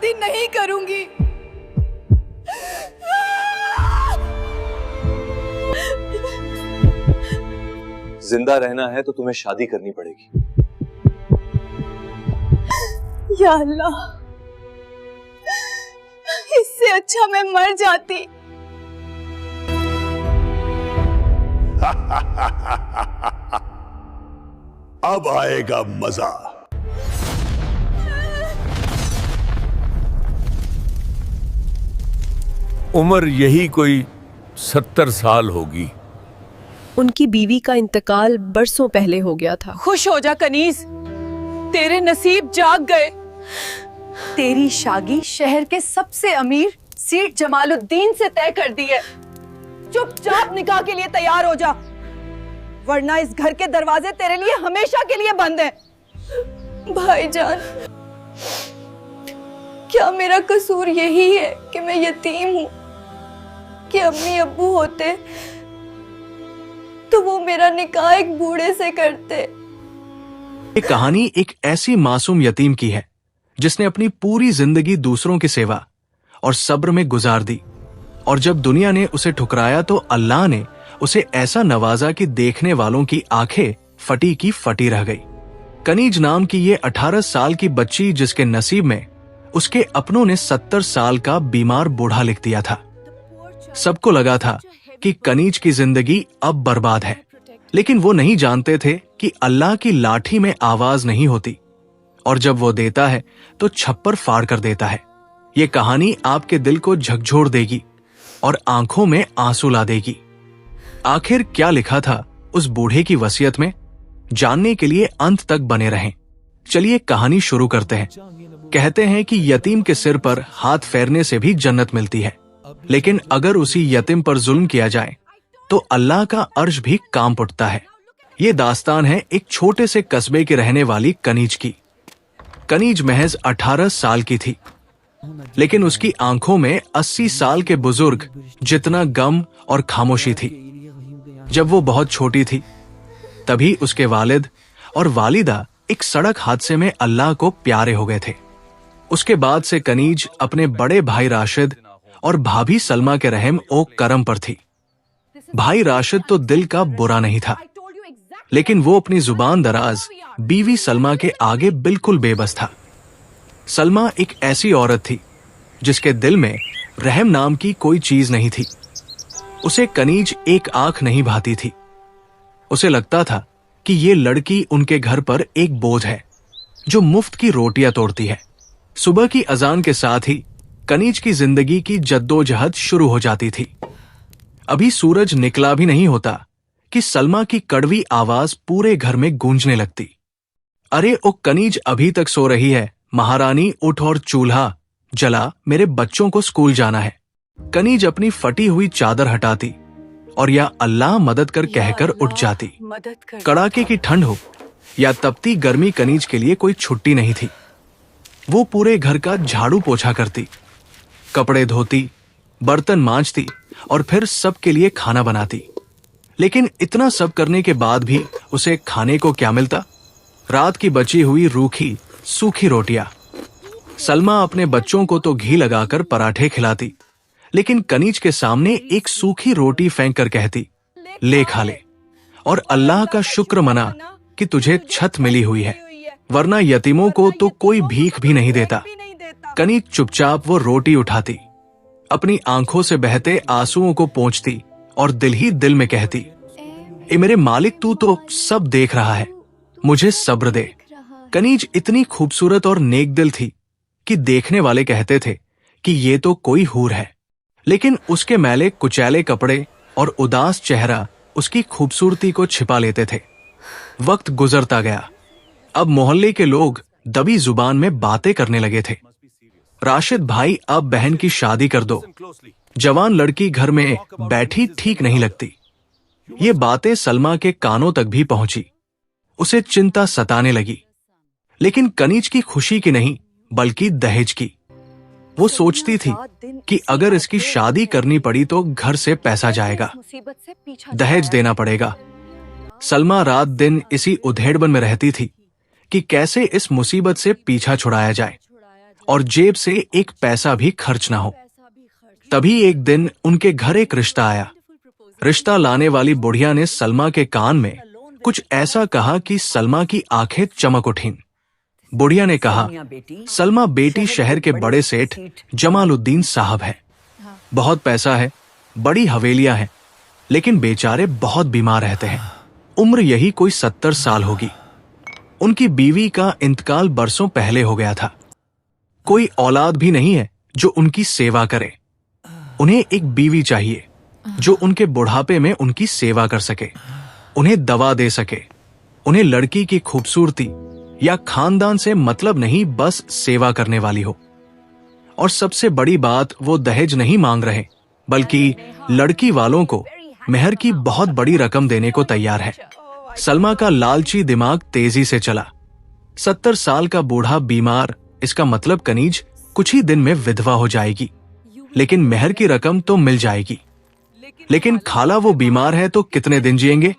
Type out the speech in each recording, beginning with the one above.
शादी नहीं करूंगी। जिंदा रहना है तो तुम्हें शादी करनी पड़ेगी। या अल्लाह, इससे अच्छा मैं मर जाती। अब आएगा मजा। उम्र यही कोई 70 साल होगी। उनकी बीवी का इंतकाल बरसों पहले हो गया था। खुश हो जा कनीज, तेरे नसीब जाग गए। तेरी शादी शहर के सबसे अमीर सेठ जमालुद्दीन से तय कर दी है। चुपचाप निकाह के लिए तैयार हो जा, वरना इस घर के दरवाजे तेरे लिए हमेशा के लिए बंद हैं। भाईजान, क्या मेरा कसूर यही है कि मैं यतीम हूँ? कि अम्मी अब्बू होते तो वो मेरा निकाह एक बूढ़े से करते। ये कहानी एक ऐसी मासूम यतीम की है जिसने अपनी पूरी जिंदगी दूसरों की सेवा और सब्र में गुजार दी, और जब दुनिया ने उसे ठुकराया तो अल्लाह ने उसे ऐसा नवाजा कि देखने वालों की आंखें फटी की फटी रह गई। कनीज नाम की ये 18 साल की बच्ची, जिसके नसीब में उसके अपनों ने 70 साल का बीमार बूढ़ा लिख दिया था। सबको लगा था कि कनीज की जिंदगी अब बर्बाद है, लेकिन वो नहीं जानते थे कि अल्लाह की लाठी में आवाज नहीं होती, और जब वो देता है तो छप्पर फाड़ कर देता है। ये कहानी आपके दिल को झकझोर देगी और आंखों में आंसू ला देगी। आखिर क्या लिखा था उस बूढ़े की वसीयत में, जानने के लिए अंत तक बने रहें। चलिए कहानी शुरू करते हैं। कहते हैं कि यतीम के सिर पर हाथ फेरने से भी जन्नत मिलती है, लेकिन अगर उसी यतीम पर जुल्म किया जाए तो अल्लाह का अर्श भी कांप उठता है। ये दास्तान है एक छोटे से कस्बे के रहने वाली कनीज की। कनीज महज 18 साल की थी, लेकिन उसकी आंखों में 80 साल के बुजुर्ग जितना गम और खामोशी थी। जब वो बहुत छोटी थी तभी उसके वालिद और वालिदा एक सड़क हादसे में अल्लाह को प्यारे हो गए थे। उसके बाद से कनीज अपने बड़े भाई राशिद और भाभी सलमा के रहम ओ करम पर थी। भाई राशिद तो दिल का बुरा नहीं था, लेकिन वो अपनी जुबान दराज बीवी सलमा के आगे बिल्कुल बेबस था। सलमा एक ऐसी औरत थी जिसके दिल में रहम नाम की कोई चीज नहीं थी। उसे कनीज एक आंख नहीं भाती थी। उसे लगता था कि ये लड़की उनके घर पर एक बोझ है जो मुफ्त की रोटियां तोड़ती है। सुबह की अजान के साथ ही कनीज की जिंदगी की जद्दोजहद शुरू हो जाती थी। अभी सूरज निकला भी नहीं होता कि सलमा की कड़वी आवाज पूरे घर में गूंजने लगती। अरे ओ कनीज अभी तक सो रही है, महारानी उठ और चूल्हा जला, मेरे बच्चों को स्कूल जाना है। कनीज अपनी फटी हुई चादर हटाती और या अल्लाह मदद कर कहकर उठ जाती। कड़ाके की ठंड हो या तपती गर्मी, कनीज के लिए कोई छुट्टी नहीं थी। वो पूरे घर का झाड़ू पोछा करती, कपड़े धोती, बर्तन मांजती और फिर सबके लिए खाना बनाती। लेकिन इतना सब करने के बाद भी उसे खाने को क्या मिलता? रात की बची हुई रूखी सूखी रोटियां। सलमा अपने बच्चों को तो घी लगाकर पराठे खिलाती, लेकिन कनीज के सामने एक सूखी रोटी फेंक कर कहती, ले खा ले और अल्लाह का शुक्र मना कि तुझे छत मिली हुई है, वरना यतीमों को तो कोई भीख भी नहीं देता। कनीज चुपचाप वो रोटी उठाती, अपनी आंखों से बहते आंसुओं को पोंछती और दिल ही दिल में कहती, ए मेरे मालिक, तू तो सब देख रहा है, मुझे सब्र दे। कनीज इतनी खूबसूरत और नेक दिल थी कि देखने वाले कहते थे कि ये तो कोई हूर है, लेकिन उसके मैले कुचैले कपड़े और उदास चेहरा उसकी खूबसूरती को छिपा लेते थे। वक्त गुजरता गया। अब मोहल्ले के लोग दबी जुबान में बातें करने लगे थे। राशिद भाई, अब बहन की शादी कर दो, जवान लड़की घर में बैठी ठीक नहीं लगती। ये बातें सलमा के कानों तक भी पहुंची। उसे चिंता सताने लगी, लेकिन कनीज की खुशी की नहीं बल्कि दहेज की। वो सोचती थी कि अगर इसकी शादी करनी पड़ी तो घर से पैसा जाएगा, दहेज देना पड़ेगा। सलमा रात दिन इसी उधेड़बन में रहती थी कि कैसे इस मुसीबत से पीछा छुड़ाया जाए और जेब से एक पैसा भी खर्च ना हो। तभी एक दिन उनके घर एक रिश्ता आया। रिश्ता लाने वाली बुढ़िया ने सलमा के कान में कुछ ऐसा कहा कि सलमा की आंखें चमक उठीं। बुढ़िया ने कहा, सलमा बेटी शहर के बड़े सेठ जमालुद्दीन साहब है। बहुत पैसा है, बड़ी हवेलियां हैं, लेकिन बेचारे बहुत बीमार रहते हैं। उम्र यही कोई 70 साल होगी। उनकी बीवी का इंतकाल बरसों पहले हो गया था। कोई औलाद भी नहीं है जो उनकी सेवा करे। उन्हें एक बीवी चाहिए जो उनके बुढ़ापे में उनकी सेवा कर सके, उन्हें दवा दे सके। उन्हें लड़की की खूबसूरती या खानदान से मतलब नहीं, बस सेवा करने वाली हो। और सबसे बड़ी बात, वो दहेज नहीं मांग रहे, बल्कि लड़की वालों को मेहर की बहुत बड़ी रकम देने को तैयार है। सलमा का लालची दिमाग तेजी से चला। 70 साल का बूढ़ा बीमार, इसका मतलब कनीज कुछ ही दिन में विधवा हो जाएगी, लेकिन मेहर की रकम तो मिल जाएगी। लेकिन खाला वो बीमार है तो कितने दिन जिएंगे?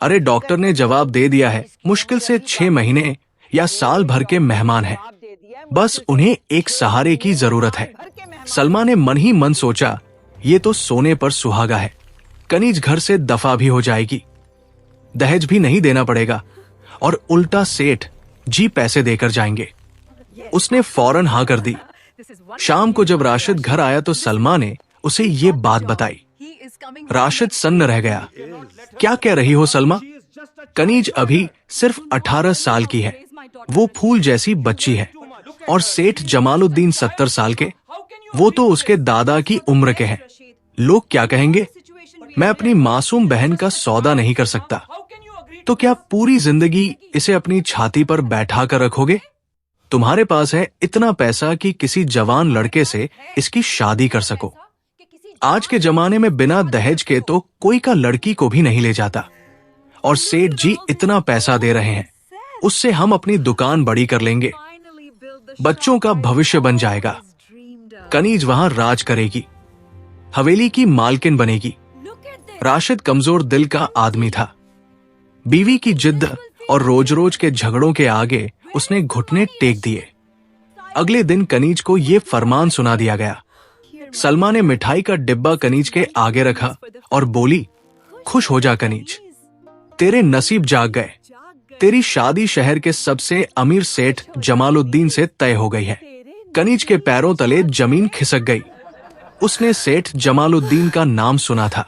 अरे डॉक्टर ने जवाब दे दिया है, मुश्किल से 6 महीने या साल भर के मेहमान हैं। बस उन्हें एक सहारे की जरूरत है। सलमा ने मन ही मन सोचा, ये तो सोने पर सुहागा है। कनीज घर से दफा भी हो जाएगी, दहेज भी नहीं देना पड़ेगा और उल्टा सेठ जी पैसे देकर जाएंगे। उसने फौरन हाँ कर दी। शाम को जब राशिद घर आया तो सलमा ने उसे ये बात बताई। राशिद सन्न रह गया। क्या कह रही हो सलमा? कनीज अभी सिर्फ 18 साल की है। वो फूल जैसी बच्ची है। और सेठ जमालुद्दीन 70 साल के, वो तो उसके दादा की उम्र के हैं। लोग क्या कहेंगे? मैं अपनी मासूम बहन का सौदा नहीं कर सकता, तो क्या पूरी जिंदगी इसे अपनी छाती पर बैठा कर रखोगे? तुम्हारे पास है इतना पैसा कि किसी जवान लड़के से इसकी शादी कर सको। आज के जमाने में बिना दहेज के तो कोई का लड़की को भी नहीं ले जाता। और सेठ जी इतना पैसा दे रहे हैं, उससे हम अपनी दुकान बड़ी कर लेंगे, बच्चों का भविष्य बन जाएगा। कनीज वहां राज करेगी, हवेली की मालकिन बनेगी। राशिद कमजोर दिल का आदमी था। बीवी की जिद्द और रोज रोज के झगड़ों के आगे उसने घुटने टेक दिए। अगले दिन कनीज को यह फरमान सुना दिया गया। सलमा ने मिठाई का डिब्बा कनीज के आगे रखा और बोली, खुश हो जा कनीज, तेरे नसीब जाग गए। तेरी शादी शहर के सबसे अमीर सेठ जमालुद्दीन से तय हो गई है। कनीज के पैरों तले जमीन खिसक गई। उसने सेठ जमालुद्दीन का नाम सुना था।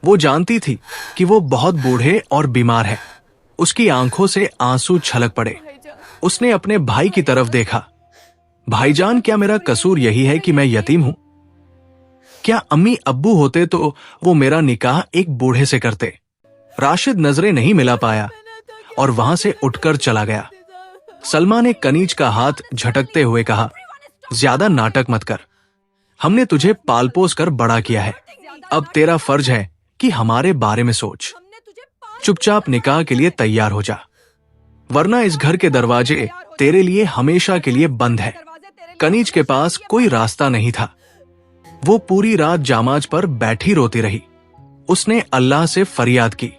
वो जानती थी कि वो बहुत बूढ़े और बीमार है। उसकी आंखों से आंसू छलक पड़े। उसने अपने भाई की तरफ देखा। भाईजान, क्या मेरा कसूर यही है कि मैं यतीम हूं? क्या अम्मी अब्बू होते तो वो मेरा निकाह एक बूढ़े से करते? राशिद नजरें नहीं मिला पाया और वहां से उठकर चला गया। सलमा ने कनीज का हाथ झटकते हुए कहा, ज्यादा नाटक मत कर। हमने तुझे पाल पोस कर बड़ा किया है। अब तेरा फर्ज है कि हमारे बारे में सोच। चुपचाप निकाह के लिए तैयार हो जा, वरना इस घर के दरवाजे तेरे लिए हमेशा के लिए बंद है। कनीज के पास कोई रास्ता नहीं था। वो पूरी रात जामाज पर बैठी रोती रही। उसने अल्लाह से फरियाद की,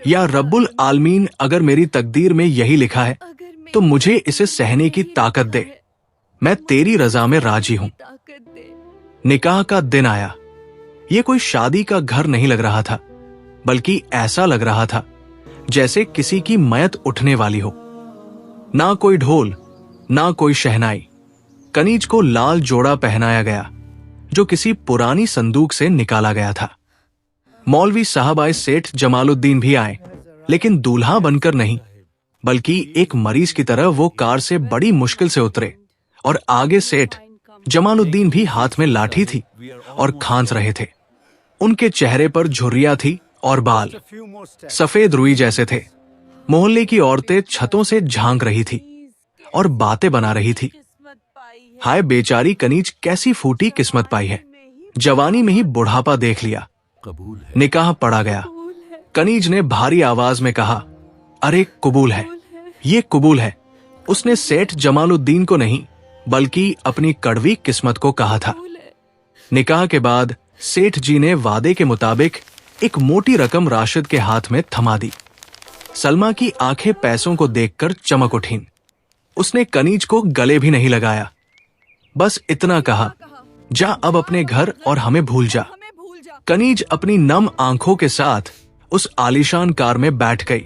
या रब्बुल आलमीन, अगर मेरी तकदीर में यही लिखा है तो मुझे इसे सहने की ताकत दे। मैं तेरी रजा में राजी हूं। निकाह का दिन आया। ये कोई शादी का घर नहीं लग रहा था, बल्कि ऐसा लग रहा था जैसे किसी की मयत उठने वाली हो। ना कोई ढोल, ना कोई शहनाई। कनीज को लाल जोड़ा पहनाया गया जो किसी पुरानी संदूक से निकाला गया था। मौलवी साहब आए, सेठ जमालुद्दीन भी आए, लेकिन दूल्हा बनकर नहीं, बल्कि एक मरीज की तरह वो कार से बड़ी मुश्किल से उतरे। और आगे सेठ जमालुद्दीन भी हाथ में लाठी थी और खांस रहे थे। उनके चेहरे पर झुर्रियां थी और बाल सफेद रुई जैसे थे। मोहल्ले की औरतें छतों से झांक रही थी और बातें बना रही थी। हाय बेचारी कनीज, कैसी फूटी किस्मत पाई है। जवानी में ही बुढ़ापा देख लिया। निकाह पढ़ा गया। कनीज ने भारी आवाज में कहा, अरे कबूल है, ये कबूल है। उसने सेठ जमालुद्दीन को नहीं, बल्कि अपनी कड़वी किस्मत को कहा था। निकाह के बाद सेठ जी ने वादे के मुताबिक एक मोटी रकम राशिद के हाथ में थमा दी। सलमा की आंखें पैसों को देखकर चमक उठीं। उसने कनीज को गले भी नहीं लगाया, बस इतना कहा, जा अब अपने घर और हमें भूल जा। कनीज अपनी नम आंखों के साथ उस आलीशान कार में बैठ गई।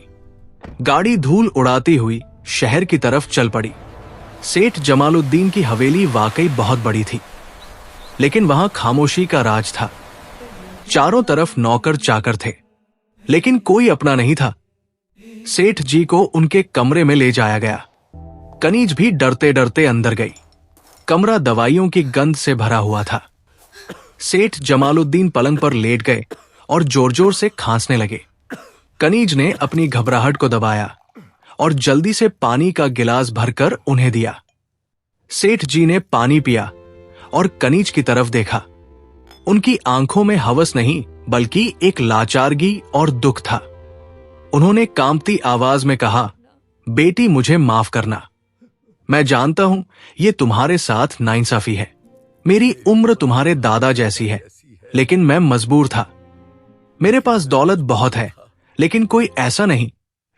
गाड़ी धूल उड़ाती हुई शहर की तरफ चल पड़ी। सेठ जमालुद्दीन की हवेली वाकई बहुत बड़ी थी, लेकिन वहां खामोशी का राज था। चारों तरफ नौकर चाकर थे, लेकिन कोई अपना नहीं था। सेठ जी को उनके कमरे में ले जाया गया। कनीज भी डरते डरते अंदर गई। कमरा दवाइयों की गंध से भरा हुआ था। सेठ जमालुद्दीन पलंग पर लेट गए और जोर जोर से खांसने लगे। कनीज ने अपनी घबराहट को दबाया और जल्दी से पानी का गिलास भरकर उन्हें दिया। सेठ जी ने पानी पिया और कनीज की तरफ देखा। उनकी आंखों में हवस नहीं बल्कि एक लाचारगी और दुख था। उन्होंने कांपती आवाज में कहा, बेटी मुझे माफ करना। मैं जानता हूं ये तुम्हारे साथ नाइंसाफी है। मेरी उम्र तुम्हारे दादा जैसी है, लेकिन मैं मजबूर था। मेरे पास दौलत बहुत है, लेकिन कोई ऐसा नहीं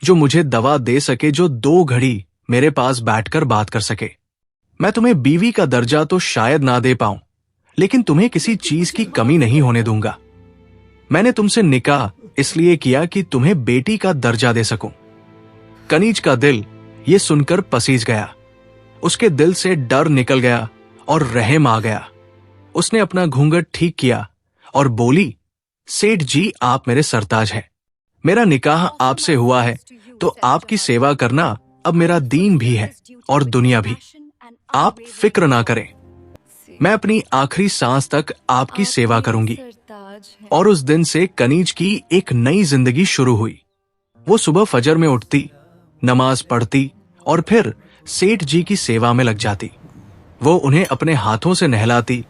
जो मुझे दवा दे सके, जो 2 घड़ी मेरे पास बैठकर बात कर सके। मैं तुम्हें बीवी का दर्जा तो शायद ना दे पाऊं, लेकिन तुम्हें किसी चीज की कमी नहीं होने दूंगा। मैंने तुमसे निकाह इसलिए किया कि तुम्हें बेटी का दर्जा दे सकूं। कनीज का दिल ये सुनकर पसीज गया। उसके दिल से डर निकल गया और रहम आ गया। उसने अपना घूंघट ठीक किया और बोली, सेठ जी आप मेरे सरताज हैं। मेरा निकाह आपसे हुआ है तो आपकी सेवा करना अब मेरा दीन भी है और दुनिया भी। आप फिक्र ना करें, मैं अपनी आखिरी सांस तक आपकी सेवा करूंगी। और उस दिन से कनीज की एक नई जिंदगी शुरू हुई। वो सुबह फजर में उठती, नमाज पढ़ती और फिर सेठ जी की सेवा में लग जाती। वो उन्हें अपने हाथों से नहलाती,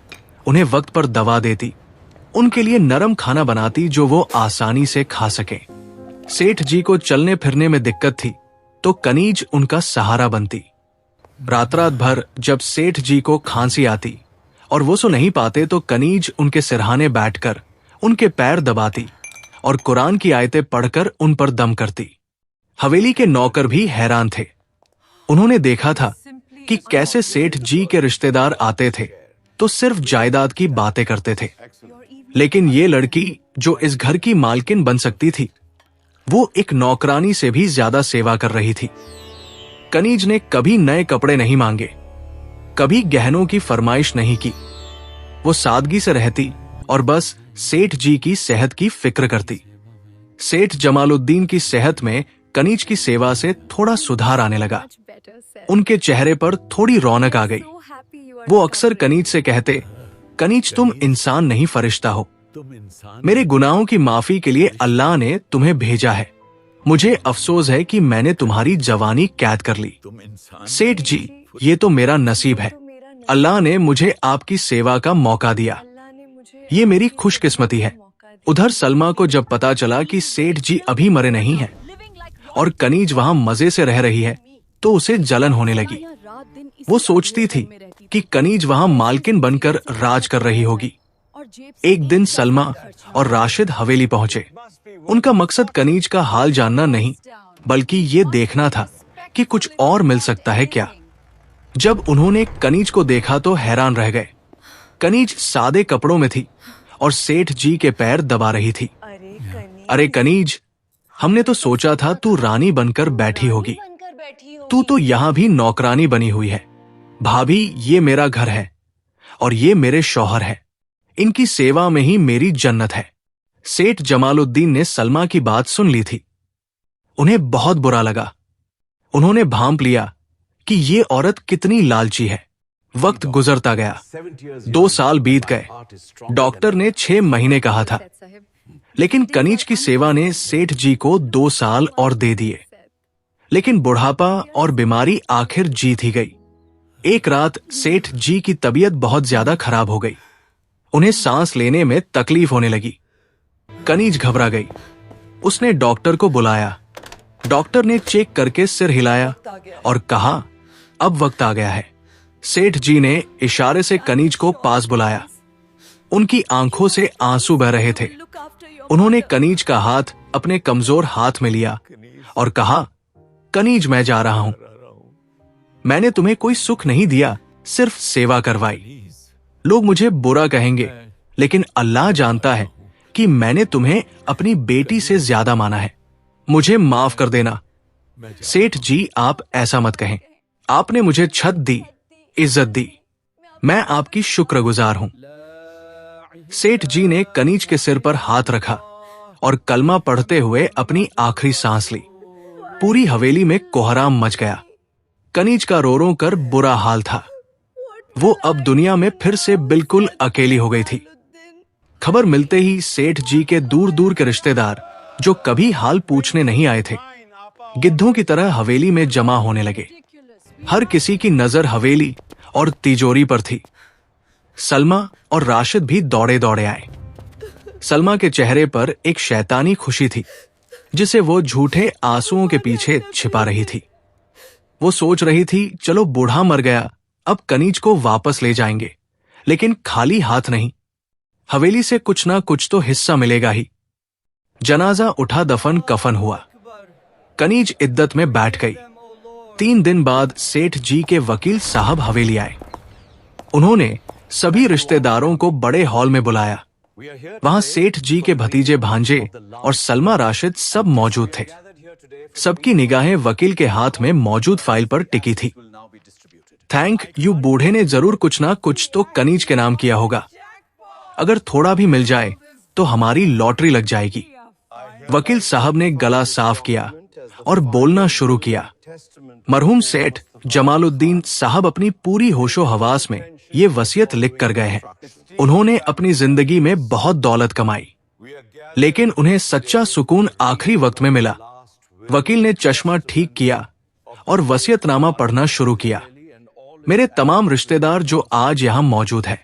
उन्हें वक्त पर दवा देती, उनके लिए नरम खाना बनाती जो वो आसानी से खा सके। सेठ जी को चलने फिरने में दिक्कत थी तो कनीज उनका सहारा बनती। रात रात भर जब सेठ जी को खांसी आती और वो सो नहीं पाते तो कनीज उनके सिरहाने बैठकर उनके पैर दबाती और कुरान की आयतें पढ़कर उन पर दम करती। हवेली के नौकर भी हैरान थे। उन्होंने देखा था कि कैसे सेठ जी के रिश्तेदार आते थे तो सिर्फ जायदाद की बातें करते थे, लेकिन ये लड़की जो इस घर की मालकिन बन सकती थी, वो एक नौकरानी से भी ज्यादा सेवा कर रही थी। कनीज ने कभी नए कपड़े नहीं मांगे, कभी गहनों की फरमाइश नहीं की। वो सादगी से रहती और बस सेठ जी की सेहत की फिक्र करती। सेठ जमालुद्दीन की सेहत में कनीज की सेवा से थोड़ा सुधार आने लगा। उनके चेहरे पर थोड़ी रौनक आ गई। वो अक्सर कनीज से कहते, कनीज तुम इंसान नहीं फरिश्ता हो। मेरे गुनाहों की माफी के लिए अल्लाह ने तुम्हें भेजा है। मुझे अफसोस है कि मैंने तुम्हारी जवानी कैद कर ली। सेठ जी ये तो मेरा नसीब है। अल्लाह ने मुझे आपकी सेवा का मौका दिया। ये मेरी खुशकिस्मती है। उधर सलमा को जब पता चला कि सेठ जी अभी मरे नहीं हैं और कनीज वहां मजे से रह रही है तो उसे जलन होने लगी। वो सोचती थी कि कनीज वहां मालकिन बनकर राज कर रही होगी। एक दिन सलमा और राशिद हवेली पहुंचे। उनका मकसद कनीज का हाल जानना नहीं बल्कि ये देखना था कि कुछ और मिल सकता है क्या। जब उन्होंने कनीज को देखा तो हैरान रह गए। कनीज सादे कपड़ों में थी और सेठ जी के पैर दबा रही थी। अरे कनीज, हमने तो सोचा था तू रानी बनकर बैठी होगी। तू तो यहाँ भी नौकरानी बनी हुई है। भाभी ये मेरा घर है और ये मेरे शौहर है। इनकी सेवा में ही मेरी जन्नत है। सेठ जमालुद्दीन ने सलमा की बात सुन ली थी। उन्हें बहुत बुरा लगा। उन्होंने भांप लिया कि ये औरत कितनी लालची है। वक्त गुजरता गया। 2 साल बीत गए। डॉक्टर ने 6 महीने कहा था, लेकिन कनीज की सेवा ने सेठ जी को 2 साल और दे दिए। लेकिन बुढ़ापा और बीमारी आखिर जीत ही गई। एक रात सेठ जी की तबीयत बहुत ज्यादा खराब हो गई। उन्हें सांस लेने में तकलीफ होने लगी। कनीज घबरा गई। उसने डॉक्टर को बुलाया। डॉक्टर ने चेक करके सिर हिलाया और कहा, अब वक्त आ गया है। सेठ जी ने इशारे से कनीज को पास बुलाया। उनकी आंखों से आंसू बह रहे थे। उन्होंने कनीज का हाथ अपने कमजोर हाथ में लिया और कहा, कनीज मैं जा रहा हूं। मैंने तुम्हें कोई सुख नहीं दिया, सिर्फ सेवा करवाई। लोग मुझे बुरा कहेंगे, लेकिन अल्लाह जानता है कि मैंने तुम्हें अपनी बेटी से ज्यादा माना है। मुझे माफ कर देना। सेठ जी, आप ऐसा मत कहें। आपने मुझे छत दी, इज्जत दी, मैं आपकी शुक्रगुजार हूं। सेठ जी ने कनीज के सिर पर हाथ रखा और कलमा पढ़ते हुए अपनी आखिरी सांस ली। पूरी हवेली में कोहराम मच गया। कनीज का रो रो कर बुरा हाल था। वो अब दुनिया में फिर से बिल्कुल अकेली हो गई थी। खबर मिलते ही सेठ जी के दूर दूर के रिश्तेदार, जो कभी हाल पूछने नहीं आए थे, गिद्धों की तरह हवेली में जमा होने लगे। हर किसी की नजर हवेली और तिजोरी पर थी। सलमा और राशिद भी दौड़े दौड़े आए। सलमा के चेहरे पर एक शैतानी खुशी थी, जिसे वो झूठे आंसुओं के पीछे छिपा रही थी। वो सोच रही थी, चलो बूढ़ा मर गया, अब कनीज को वापस ले जाएंगे, लेकिन खाली हाथ नहीं। हवेली से कुछ ना कुछ तो हिस्सा मिलेगा ही। जनाजा उठा, दफन कफन हुआ। कनीज इद्दत में बैठ गई। 3 दिन बाद सेठ जी के वकील साहब हवेली आए। उन्होंने सभी रिश्तेदारों को बड़े हॉल में बुलाया। वहां सेठ जी के भतीजे भांजे और सलमा राशिद सब मौजूद थे। सबकी निगाहें वकील के हाथ में मौजूद फाइल पर टिकी थी। थैंक यू, बूढ़े ने जरूर कुछ ना कुछ तो कनीज के नाम किया होगा। अगर थोड़ा भी मिल जाए तो हमारी लॉटरी लग जाएगी। वकील साहब ने गला साफ किया और बोलना शुरू किया। मरहूम सेठ जमालुद्दीन साहब अपनी पूरी होशो हवास में ये वसीयत लिख कर गए हैं। उन्होंने अपनी जिंदगी में बहुत दौलत कमाई, लेकिन उन्हें सच्चा सुकून आखिरी वक्त में मिला। वकील ने चश्मा ठीक किया और वसीयतनामा पढ़ना शुरू किया। मेरे तमाम रिश्तेदार जो आज यहाँ मौजूद हैं,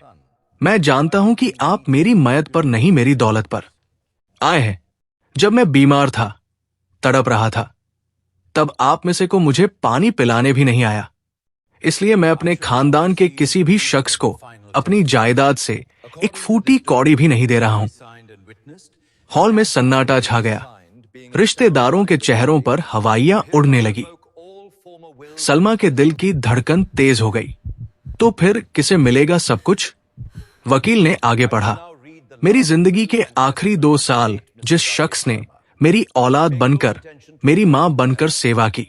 मैं जानता हूं कि आप मेरी मयत पर नहीं, मेरी दौलत पर आए हैं। जब मैं बीमार था, तड़प रहा था, तब आप में से को मुझे पानी पिलाने भी नहीं आया। इसलिए मैं अपने खानदान के किसी भी शख्स को अपनी जायदाद से एक फूटी कौड़ी भी नहीं दे रहा हूं। हॉल में सन्नाटा छा गया। रिश्तेदारों के चेहरों पर हवाइयां उड़ने लगी। सलमा के दिल की धड़कन तेज हो गई। तो फिर किसे मिलेगा सब कुछ? वकील ने आगे पढ़ा। मेरी जिंदगी के आखिरी 2 साल जिस शख्स ने मेरी औलाद बनकर, मेरी मां बनकर सेवा की,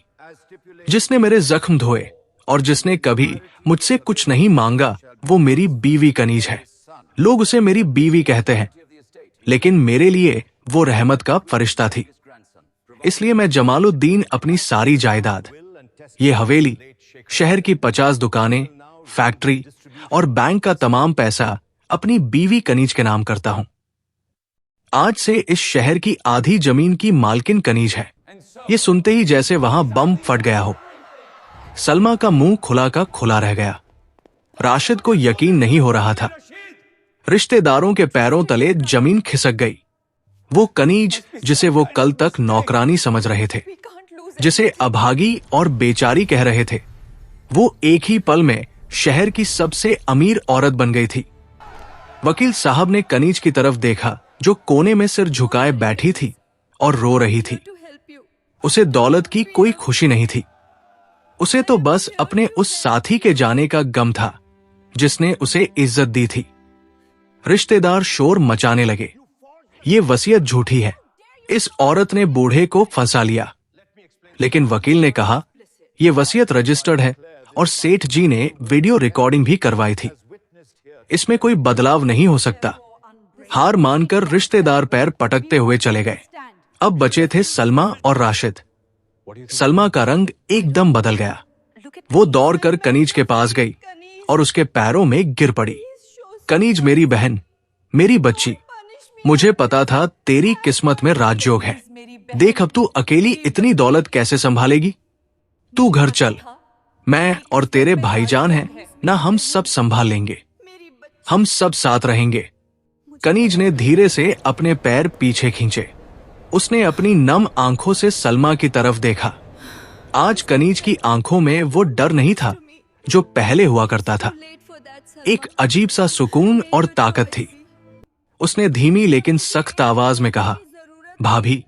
जिसने मेरे जख्म धोए और जिसने कभी मुझसे कुछ नहीं मांगा, वो मेरी बीवी कनीज है। लोग उसे मेरी बीवी कहते हैं, लेकिन मेरे लिए वो रहमत का फरिश्ता थी। इसलिए मैं जमालुद्दीन अपनी सारी जायदाद, ये हवेली, शहर की 50 दुकानें, फैक्ट्री और बैंक का तमाम पैसा अपनी बीवी कनीज के नाम करता हूं। आज से इस शहर की आधी जमीन की मालकिन कनीज है। ये सुनते ही जैसे वहां बम फट गया हो। सलमा का मुंह खुला का खुला रह गया। राशिद को यकीन नहीं हो रहा था। रिश्तेदारों के पैरों तले जमीन खिसक गई। वो कनीज जिसे वो कल तक नौकरानी समझ रहे थे, जिसे अभागी और बेचारी कह रहे थे, वो एक ही पल में शहर की सबसे अमीर औरत बन गई थी। वकील साहब ने कनीज की तरफ देखा, जो कोने में सिर झुकाए बैठी थी और रो रही थी। उसे दौलत की कोई खुशी नहीं थी। उसे तो बस अपने उस साथी के जाने का गम था, जिसने उसे इज्जत दी थी। रिश्तेदार शोर मचाने लगे। ये वसीयत झूठी है, इस औरत ने बूढ़े को फंसा लिया। लेकिन वकील ने कहा, यह वसीयत रजिस्टर्ड है और सेठ जी ने वीडियो रिकॉर्डिंग भी करवाई थी। इसमें कोई बदलाव नहीं हो सकता। हार मानकर रिश्तेदार पैर पटकते हुए चले गए। अब बचे थे सलमा और राशिद। सलमा का रंग एकदम बदल गया। वो दौड़कर कनीज के पास गई और उसके पैरों में गिर पड़ी। कनीज, मेरी बहन, मेरी बच्ची, मुझे पता था तेरी किस्मत में राजयोग है। देख, अब तू अकेली इतनी दौलत कैसे संभालेगी? तू घर चल, मैं और तेरे भाईजान हैं ना, हम सब संभाल लेंगे। हम सब साथ रहेंगे। कनीज ने धीरे से अपने पैर पीछे खींचे। उसने अपनी नम आंखों से सलमा की तरफ देखा। आज कनीज की आंखों में वो डर नहीं था जो पहले हुआ करता था। एक अजीब सा सुकून और ताकत थी। उसने धीमी लेकिन सख्त आवाज में कहा, भाभी,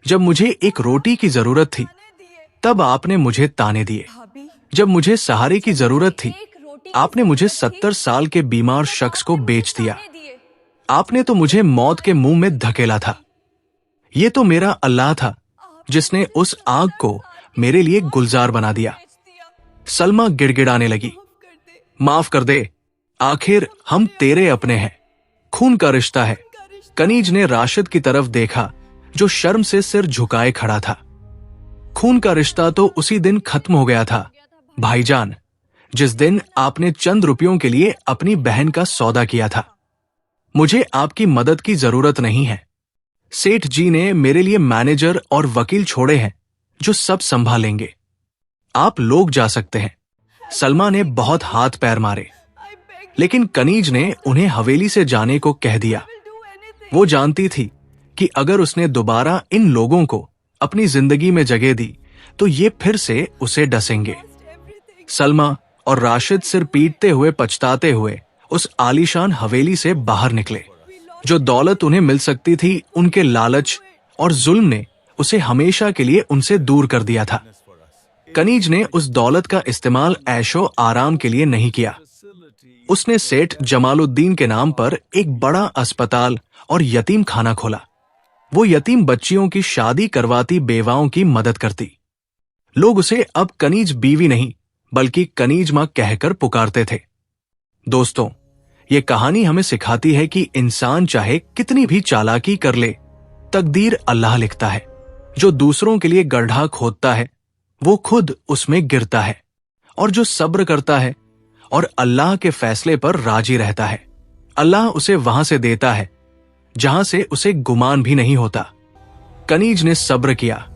जब मुझे एक रोटी की जरूरत थी, तब आपने मुझे ताने दिए। जब मुझे सहारे की जरूरत थी, आपने मुझे 70 साल के बीमार शख्स को बेच दिया। आपने तो मुझे मौत के मुंह में धकेला था। ये तो मेरा अल्लाह था जिसने उस आग को मेरे लिए गुलजार बना दिया। सलमा गिड़गिड़ाने लगी। माफ कर दे, आखिर हम तेरे अपने हैं, खून का रिश्ता है। कनीज ने राशिद की तरफ देखा जो शर्म से सिर झुकाए खड़ा था। खून का रिश्ता तो उसी दिन खत्म हो गया था भाईजान, जिस दिन आपने चंद रुपयों के लिए अपनी बहन का सौदा किया था। मुझे आपकी मदद की जरूरत नहीं है। सेठ जी ने मेरे लिए मैनेजर और वकील छोड़े हैं जो सब संभालेंगे। आप लोग जा सकते हैं। सलमा ने बहुत हाथ पैर मारे, लेकिन कनीज ने उन्हें हवेली से जाने को कह दिया। वो जानती थी कि अगर उसने दोबारा इन लोगों को अपनी जिंदगी में जगह दी तो ये फिर से उसे डसेंगे। सलमा और राशिद सिर पीटते हुए पछताते हुए उस आलीशान हवेली से बाहर निकले। जो दौलत उन्हें मिल सकती थी, उनके लालच और जुल्म ने उसे हमेशा के लिए उनसे दूर कर दिया था। कनीज ने उस दौलत का इस्तेमाल ऐशो आराम के लिए नहीं किया। उसने सेठ जमालुद्दीन के नाम पर एक बड़ा अस्पताल और यतीम खाना खोला। वो यतीम बच्चियों की शादी करवाती बेवाओं की मदद करती। लोग उसे अब कनीज बीवी नहीं बल्कि कनीज मां कहकर पुकारते थे। दोस्तों, ये कहानी हमें सिखाती है कि इंसान चाहे कितनी भी चालाकी कर ले, तकदीर अल्लाह लिखता है। जो दूसरों के लिए गड्ढा खोदता है वो खुद उसमें गिरता है, और जो सब्र करता है और अल्लाह के फैसले पर राजी रहता है, अल्लाह उसे वहां से देता है जहां से उसे गुमान भी नहीं होता। कनीज ने सब्र किया,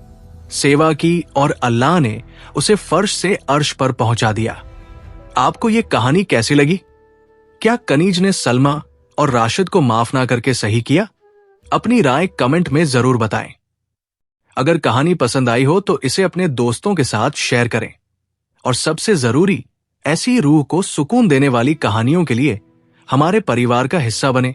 सेवा की, और अल्लाह ने उसे फर्श से अर्श पर पहुंचा दिया। आपको यह कहानी कैसी लगी? क्या कनीज ने सलमा और राशिद को माफ ना करके सही किया? अपनी राय कमेंट में जरूर बताएं। अगर कहानी पसंद आई हो तो इसे अपने दोस्तों के साथ शेयर करें, और सबसे जरूरी, ऐसी रूह को सुकून देने वाली कहानियों के लिए हमारे परिवार का हिस्सा बने।